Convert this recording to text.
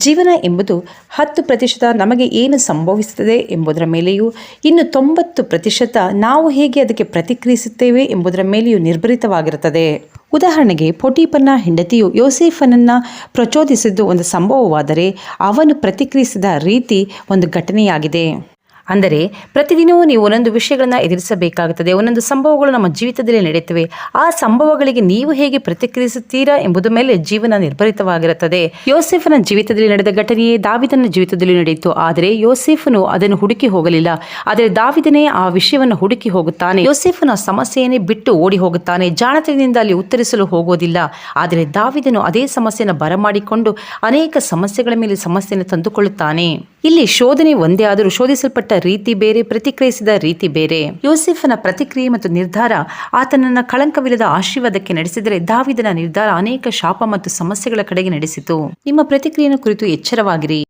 ಜೀವನ ಎಂಬುದು 10% ನಮಗೆ ಏನು ಸಂಭವಿಸುತ್ತದೆ ಎಂಬುದರ ಮೇಲೆಯೂ ಇನ್ನು 90% ನಾವು ಹೇಗೆ ಅದಕ್ಕೆ ಪ್ರತಿಕ್ರಿಯಿಸುತ್ತೇವೆ ಎಂಬುದರ ಮೇಲೆಯೂ ನಿರ್ಭರಿತವಾಗಿರುತ್ತದೆ. ಉದಾಹರಣೆಗೆ, ಪೋಟಿಫರನ ಹೆಂಡತಿಯು ಯೋಸೇಫನನ್ನು ಪ್ರಚೋದಿಸಿದ್ದು ಒಂದು ಸಂಭವವಾದರೆ, ಅವನು ಪ್ರತಿಕ್ರಿಯಿಸಿದ ರೀತಿ ಒಂದು ಘಟನೆಯಾಗಿದೆ. ಅಂದರೆ ಪ್ರತಿದಿನವೂ ನೀವು ಒಂದೊಂದು ವಿಷಯಗಳನ್ನು ಎದುರಿಸಬೇಕಾಗುತ್ತದೆ. ಒಂದೊಂದು ಸಂಭವಗಳು ನಮ್ಮ ಜೀವಿತದಲ್ಲಿ ನಡೆಯುತ್ತವೆ. ಆ ಸಂಭವಗಳಿಗೆ ನೀವು ಹೇಗೆ ಪ್ರತಿಕ್ರಿಯಿಸುತ್ತೀರಾ ಎಂಬುದರ ಮೇಲೆ ಜೀವನ ನಿರ್ಭರಿತವಾಗಿರುತ್ತದೆ. ಯೋಸೇಫನ ಜೀವಿತದಲ್ಲಿ ನಡೆದ ಘಟನೆಯೇ ದಾವಿದನ ಜೀವಿತದಲ್ಲಿ ನಡೆಯಿತು. ಆದರೆ ಯೋಸೇಫನು ಅದನ್ನು ಹುಡುಕಿ ಹೋಗಲಿಲ್ಲ. ಆದರೆ ದಾವಿದನೇ ಆ ವಿಷಯವನ್ನು ಹುಡುಕಿ ಹೋಗುತ್ತಾನೆ. ಯೋಸೇಫನ ಸಮಸ್ಯೆಯನ್ನೇ ಬಿಟ್ಟು ಓಡಿ ಹೋಗುತ್ತಾನೆ. ಜಾಣತನದಿಂದ ಅಲ್ಲಿ ಉತ್ತರಿಸಲು ಹೋಗೋದಿಲ್ಲ. ಆದರೆ ದಾವಿದನು ಅದೇ ಸಮಸ್ಯೆಯನ್ನು ಬರಮಾಡಿಕೊಂಡು ಅನೇಕ ಸಮಸ್ಯೆಗಳ ಮೇಲೆ ಸಮಸ್ಯೆಯನ್ನು ತಂದುಕೊಳ್ಳುತ್ತಾನೆ. ಇಲ್ಲಿ ಶೋಧನೆ ಒಂದೇ ಆದರೂ ಶೋಧಿಸಲ್ಪಟ್ಟ ರೀತಿ ಬೇರೆ, ಪ್ರತಿಕ್ರಿಯಿಸಿದ ರೀತಿ ಬೇರೆ. ಯೋಸೇಫನ ಪ್ರತಿಕ್ರಿಯೆ ಮತ್ತು ನಿರ್ಧಾರ ಆತನನ್ನು ಕಳಂಕವಿಲ್ಲದ ಆಶೀರ್ವಾದಕ್ಕೆ ನಡೆಸಿದರೆ, ದಾವಿದನ ನಿರ್ಧಾರ ಅನೇಕ ಶಾಪ ಮತ್ತು ಸಮಸ್ಯೆಗಳ ಕಡೆಗೆ ನಡೆಸಿತು. ನಿಮ್ಮ ಪ್ರತಿಕ್ರಿಯೆಯನ್ನು ಕುರಿತು ಎಚ್ಚರವಾಗಿರಿ.